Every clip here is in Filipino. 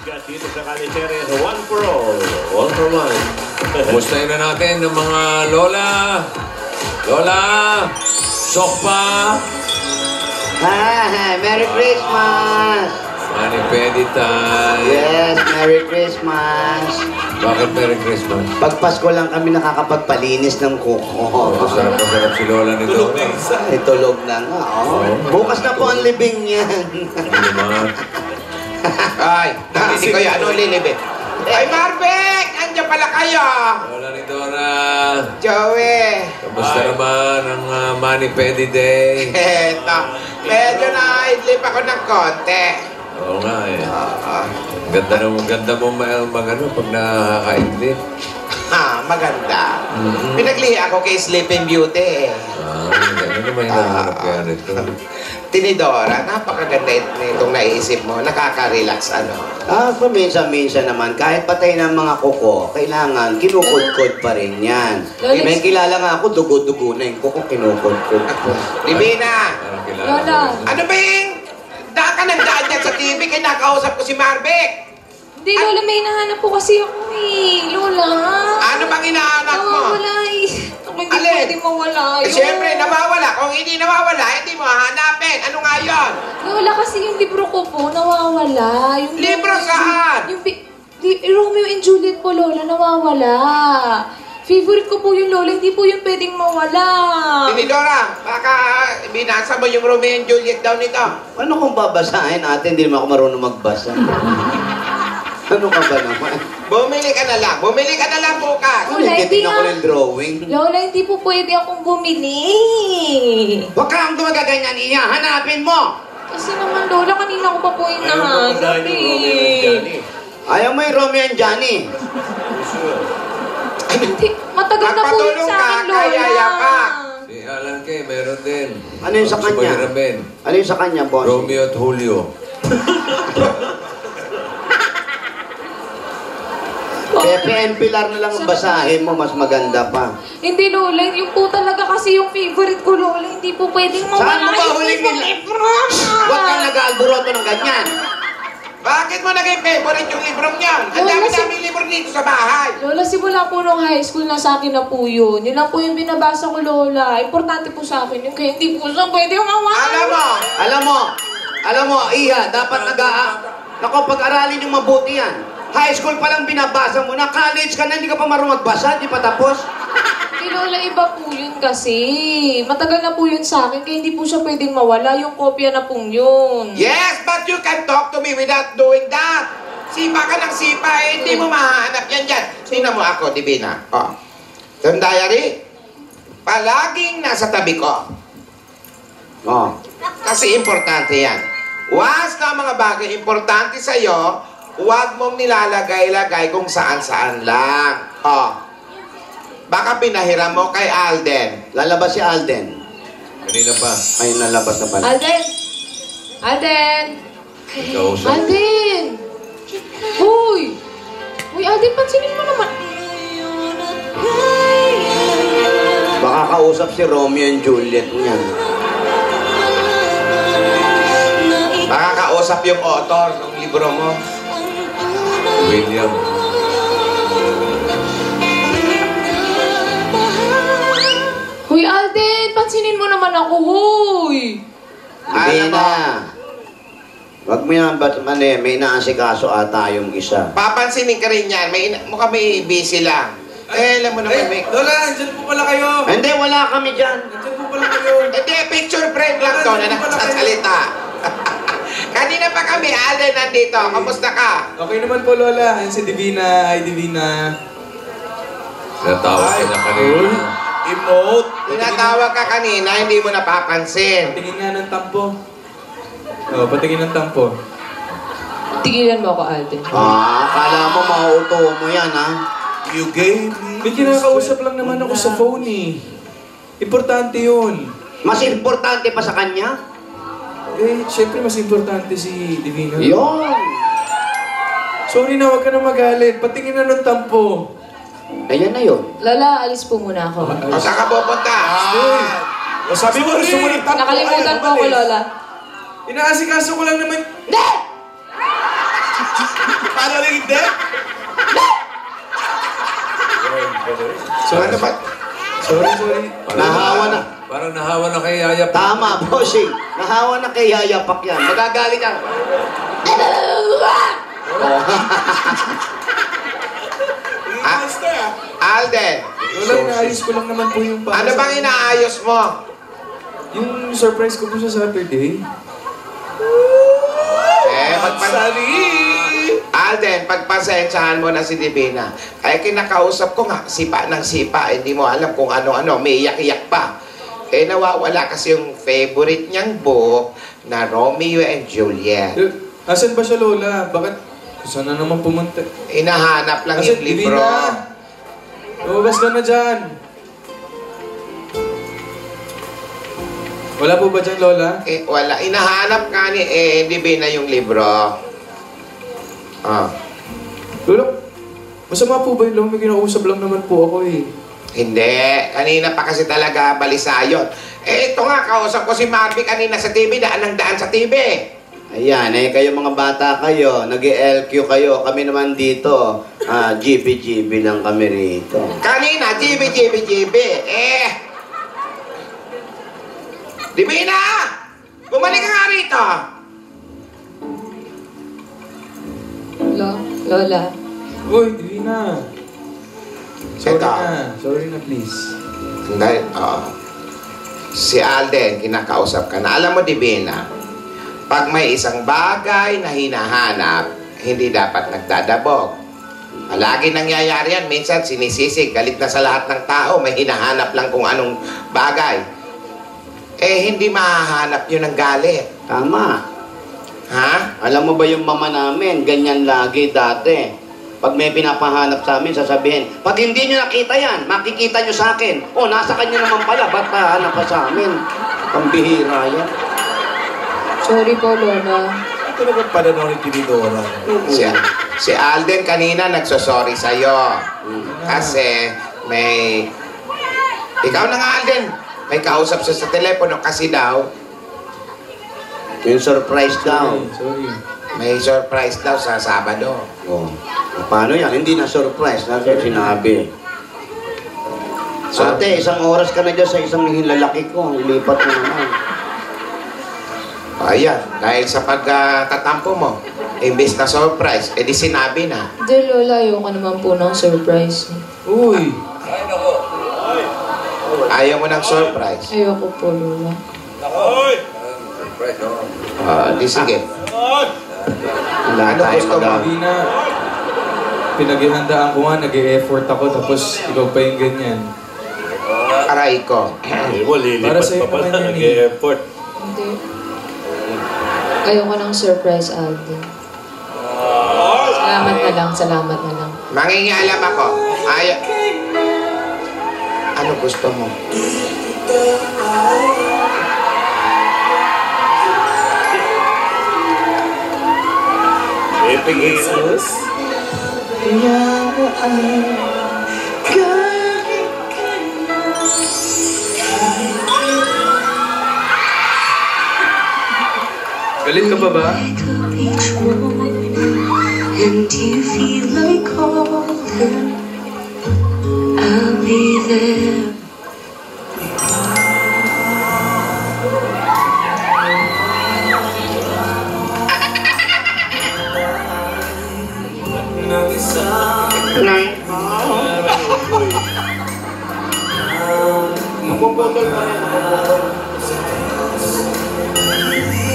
Dito sa Kaliseres, one for all. All for one. Kumustahin na natin ng mga lola. Lola! Sokpa! Hi! Merry Christmas! Mani Peditan. Yes, Merry Christmas! Bakit Merry Christmas? Pag Pasko lang kami nakakapagpalinis ng kuko. Masarap si lola ni Lola. Itulog na nga, Bukas na po ang libing niyan. Ano naman? Ay, nakinig kayo, ano lilibit? Ay, Marvick! Andiyan pala kayo! Lola ni Dora. Joey! Kamusta naman ang Mani Pedi Day? Eto, medyo na-idlip ako ng konti. Oo nga eh. Ganda mo ano pag nakakaidlip. Ha, maganda. Pinaglihi ako kay Sleeping Beauty eh. Ano naman hinahanap kaya nito? Tinidora, napakaganda itong naisip mo. Nakaka-relax, ano. Paminsan-minsan naman, kahit patay ng mga kuko, kailangan kinukod-kod pa rin yan. Lola, May kilala nga ako, dugo-dugo na yung kuko, kinukod-kod. Divina! Lola! Ano ba yung daan ka ng daan dyan sa TV? Kinakausap ko si Marvick! Hindi, Lola, may hinahanap po kasi ako eh. Lola! Ano bang hinahanap mo? Nawawala eh. Ako hindi Alin? pwede mawala yun. Siyempre, nawawala. Kung hindi nawawala, hindi mo hahanapin. Ano nga yun? Lola, kasi yung libro ko po, nawawala. Yung Libro saan? Yung Romeo and Juliet po, Lola, nawawala. Favorite ko po yung Lola, hindi po yung pwedeng mawala. Tinidora, baka binasa mo yung Romeo and Juliet daw nito. Ano kung babasahin natin? Hindi naman ako marunong magbasa. Ano ka ba naman? Bumili ka na lang. Bumili ka na lang bukas. Lola, hindi ako ng drawing. Lola, hindi po pwede akong bumili. Huwag kang gumaganyan, iya. Hanapin mo! Kasi naman, Lola, kanina ko pa po yung nahanap eh. Ayaw mo yung Romeo and Johnny. Hindi, matagal na po yun sa akin, Lola. Kayaya ka. Si Alan Kay, meron din. Ano yung sa Tapos kanya? pahiramin. Ano yung sa kanya, boss? Romeo at Julio. Pepe and Pilar na lang ang basahin mo, mas maganda pa. Hindi, Lola. Yung po talaga kasi yung favorite ko, Lola. Hindi po pwedeng mawala. Saan mo ba yung huling libro? nila? Huwag kang nag-aalboroto ng ganyan. Bakit mo naging favorite yung librong yan? Ang Lola, dami-daming libro dito sa bahay. Lola, simula po nung high school na sa akin na po yun. Yun lang po yung binabasa ko, Lola. Importante po sa akin yun. Kaya hindi po siya pwede mawala. Alam mo, Iha, dapat Nako, pag-aralin yung mabuti yan. High school pa lang binabasa mo na, college ka na, hindi ka pa marunong magbasa, hindi pa tapos. Kay Lola, iba po yun kasi. Matagal na po yun sa akin, kaya hindi po siya pwedeng mawala. Yung kopya na pong yun. Yes, but you can talk to me without doing that. Sipa ka ng sipa, eh, hindi mo mahanap yan dyan. Tingnan mo ako, Divina. Oh. Itong diary, palaging nasa tabi ko. Oh. Kasi importante yan. Once na mga bagay importante sa'yo, huwag mong nilalagay-lagay kung saan-saan lang. Oh. Baka pinahiram mo kay Alden. Lalabas si Alden. Kanina pa. Ayun, nalabas na pala. Alden! Alden! Kausap. Alden! Hoy! Hoy, Alden, pansinin mo naman. Baka kausap si Romeo and Juliet niyan. Baka kausap yung author ng libro mo. William. Hoy, Alden! Pansinin mo naman ako, hoy! Hindi na. Wag mo yan, ba't may naasikaso ata yung isa. Papansinin ka rin yan. Mukhang may busy lang. Eh, alam mo naman, may... Lola, andyan po pala kayo. Hindi, wala kami dyan. Andyan po pala kayo. Hindi, picture frame lang to na nagsasalita. Kanina pa kami, Alden, nandito. Kamusta ka? Okay naman po, Lola. Ayan si Divina. Hi, Divina. Natawag ka na kanina. Emote. Tinatawag ka kanina, hindi mo napapansin. Patingin nga ng tampo. Oh, patingin ng tampo. Tigilan mo ako, Alden. Kala mo mauuto mo yan, ha? You gave me... May kinakausap lang naman ako sa phone, eh. Importante yun. Mas importante pa sa kanya? Eh, syempre mas importante si Divina. Yun. Sorry na, huwag ka na magalit. Patingin na ng tampo. Ayan na yun. Lola, alis po muna ako. O, saan ka pupunta? O sabi mo, gusto mo ng tampo. Nakalimutan po ako, Lola. Inaasikaso ko lang naman. Hindi! Paano rin hindi? Ano ba? Sorry. Nahawa na. Parang nahawa na kay Yaya. Tama, bossing. Nahawa na kay Yayapak yan. Magagalit yan. Alden, Lola, inaayos ko lang naman po yung para ano sa- bang inaayos mo? Yung surprise ko po sa Saturday. Alden, pagpasensyahan mo na si Divina. Ay, kinakausap ko nga, sipa ng sipa. Hindi mo alam kung ano-ano, may iyak-iyak pa. Eh, nawawala kasi yung favorite niyang book na Romeo and Juliet. Asan ba siya, Lola? Bakit? Saan na naman pumunta? Inahanap lang Asan, yung libro. Divina? Lumabas ka na dyan. Wala po ba dyan, Lola? Eh, wala. Inahanap ka ni Divina yung libro. Ah. Lola, masama po ba yun? May kinausap lang naman po ako eh. Hindi. Kanina pa kasi talaga balisa yun. Eh, ito nga, kausap ko si Marvin kanina sa TV. Daan ng daan sa TV. Ayan, kayo mga bata kayo, nag-LQ kayo, kami naman dito, GB lang kami rito. Kanina, GB. Divina! Bumalik ka nga rito! Lola. Uy, Divina. Ito. Sorry na, please. Dahil, si Alden, kinakausap ka na. Alam mo, Divina, pag may isang bagay na hinahanap, hindi dapat nagdadabog. Palagi nangyayari yan. Minsan sinisisig, galit na sa lahat ng tao, may hinahanap lang kung anong bagay. Eh, hindi mahahanap yun ng galit. Tama. Ha? Alam mo ba yung mama namin, ganyan lagi dati. Pag may pinapahanap sa amin, sasabihin, pag hindi nyo nakita yan, makikita nyo sa akin. O, nasa kanya naman pala, ba't pahanap pa sa amin? Pambihira yan. Sorry po, Lola. Ito naman pananaw ni Tinidora. Si Alden kanina nagsosorry sa'yo. Kasi may... Ikaw na nga, Alden. May kausap siya sa telepono kasi daw, Yung surprise daw. Sorry. may surprise daw sa Sabado. O, paano yan? Hindi na surprise, nasa sinabi. Ate, isang oras ka na dyan sa isang lalaki ko. Ilipat mo naman. Ayan, dahil sa pagtatampo mo, imbes na surprise, edi sinabi na. Hindi, Lola. Ayoko naman po ng surprise. Uy. Ayaw mo ng surprise. Ayoko po, Lola. Di sige. Wala Ano tayo gusto mo? Divina. Pinaghihandaan ko nga, nag-e-effort ako, tapos ikaw pa yung ganyan. Aray ko. Para sa'yo naman yan eh. Nag-e-effort. Hindi. Ayoko ng surprise, Alden. Salamat na lang. Mangingialam ako. Ano gusto mo? Jesus. Galit ka pa ba? And you feel like calling, I'll be there.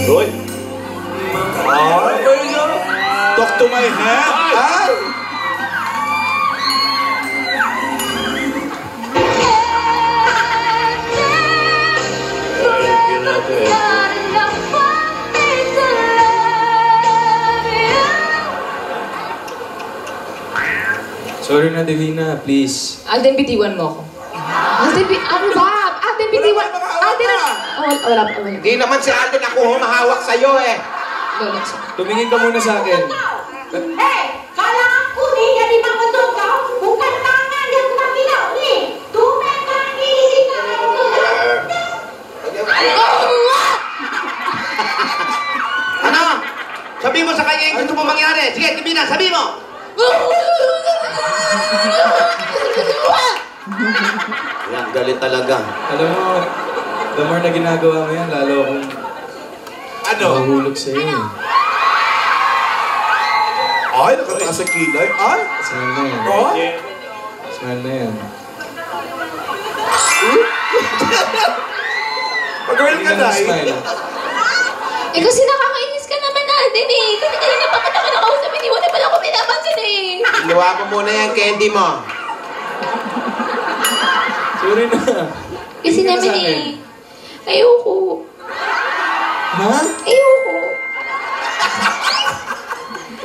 Uy. Talk to my head. Ay! Ay, yun na ito eh. Sorry na, Divina. Please. Alden, bitiwan mo ako. Ano ba? Alden, bitiwan. Alden, wala. Hindi naman si Alden ako humahawak sa'yo eh. Lola, Tumingin ka muna sa akin. Kala aku ni jadi membentuk kau bukan tangan yang terpilau ni. Tumen kaki Ano? Sabi mo sa kanya yung gusto mo mangyari. Sige, Bina, sabi mo! Yan, galit talaga. Alam mo, the more na ginagawa mo yan, lalo akong mahuhulog sa'yo eh. Ay, nakataas ang kilay. Ay! Smile na yan. Oh? Smile na yan. Pag-girl ka na eh. Smile. Eh kasi nakakainis ka naman natin eh. Kasi kanina pa kita kinakausap, hindi mo na pala ako pinapansin eh. Luwa mo muna yung candy mo. Sorry na. Kasi Hindi ka naman sa akin. eh. Ayoko. Ha? Ayoko.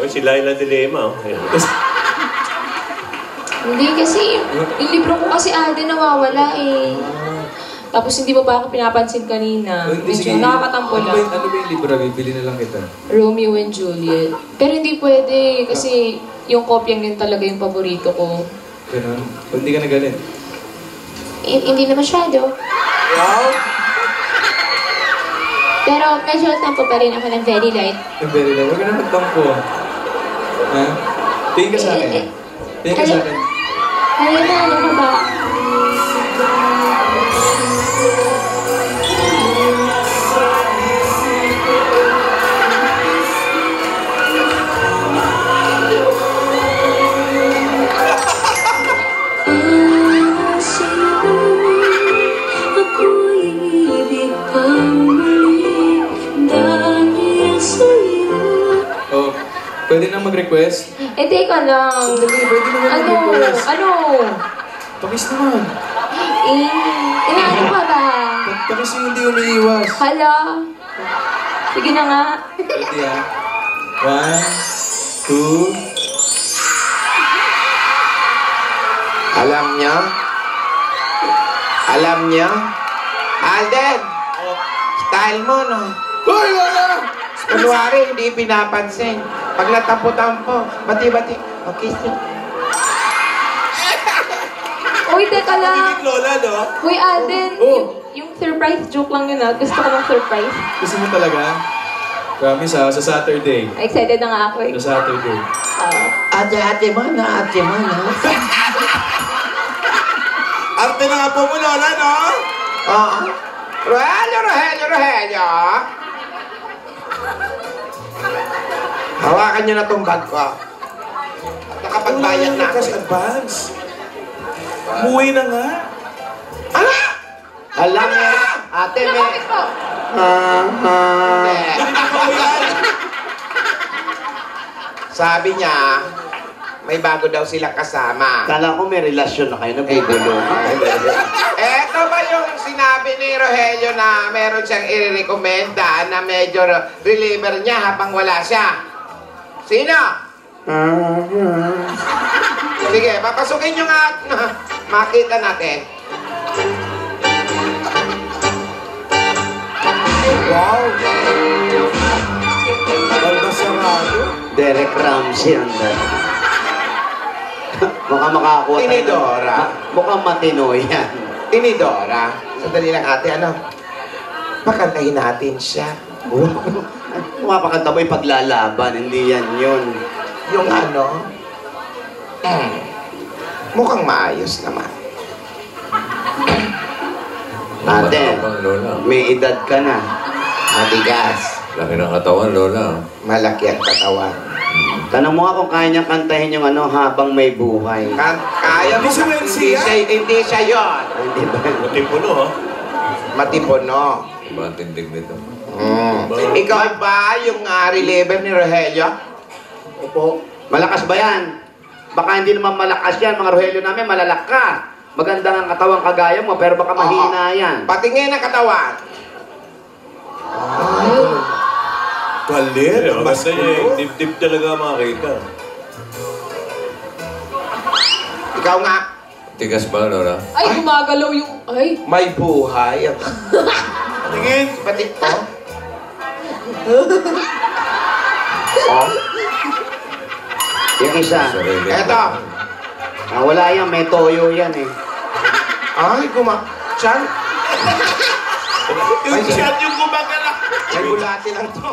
Oy, si Laila Dilema. Oh. Ayan. Hindi kasi, yung libro ko kasi ate nawawala eh. Tapos hindi mo pa ako pinapansin kanina. Oh, hindi, sige. Medyo nakakatampo Ano ba lang. ano ba yung libro? Bibili na lang kita. Romeo and Juliet. Pero hindi pwede kasi yung kopyang yun talaga yung paborito ko. Ganun. O hindi ka nagalit. Hindi na masyado. Wow! Pero medyo tampo pa rin ako ng very light. Yung very low. Huwag ka na magtampo. Ha? Tingin ka sa akin. Tingin ka sa akin. Ayun na, ano ka ba? Oh, pwede na mag-request? Eh, teka lang. Pwede naman Ano? mag-request. Ano? Pakis naman. Inaano ka ba? Pakis yung hindi umiiwas. Hala? Sige na nga. Ready ah. 1, 2. Alam niya? Alam niya? Alden! Style mo, no? Hoy, Lola! Kunwari, hindi pinapansin. Pag natampo-tampo, bati-bati. Okay, sir. Uy, teka lang. Kinig Lola, no? Uy, Alden. Oh. Yung surprise joke lang yun ah. Gusto ko ng surprise. Gusto mo talaga? Promise ha, sa Saturday. Excited na nga ako eh. Sa Saturday. Ate mo na. Arte na nga po mo, Lola, no? Oo. Rogelio! Hawakan niyo na tong bag ko. Nakapagbayad na ako. Cash advance. Umuwi na nga. Ano? Alam mo, ate, Ano may... bakit po? Sabi niya, may bago daw silang kasama. Kala ko may relasyon na kayo, nagugulo. Eto ba yung sinabi ni Rogelio na meron siyang i-recommenda na medyo reliever niya habang wala siya? Sino? Sige, papasukin nyo nga. Makita natin. Wow! Balbasarado. Derek Ramsey ang mukhang makakuha tayo. Tinidora. Mukhang matino yan. Tinidora. Sandali lang ate, ano? Pakantahin natin siya. Pumapakanta mo yung paglalaban, hindi yan yun. Yung ano? Mukhang maayos naman. Ate, Matapang, Lola. may edad ka na. Matigas. Laki ng katawan, Lola. Malaki ang katawan. Tanong mo nga kung kaya niyang kantahin yung ano, habang may buhay. Kaya mo. Hindi si Wency, Hindi siya yun. Hindi ba? Matipuno, ha? Matipuno. Iba ang tindig nito. Ikaw ba yung reliever ni Rogelio? Opo. Malakas ba yan? Baka hindi naman malakas yan. Mga Rogelio namin, malalakas. Maganda ang katawan kagaya mo, pero baka mahina yan. Patingin ang katawan. Galit. Ang Mas ganda niya eh. Dip-dip talaga makakita. Ikaw nga. Tigas ba, Lola? Ay, gumagalaw yung... Ay, May buhay. tingin. Pati, oh. Yung isa. Sarili. Eto. Wala yan, may toyo yan eh. Ay, Chan. Yung chat yung gumagala. May bulati lang to.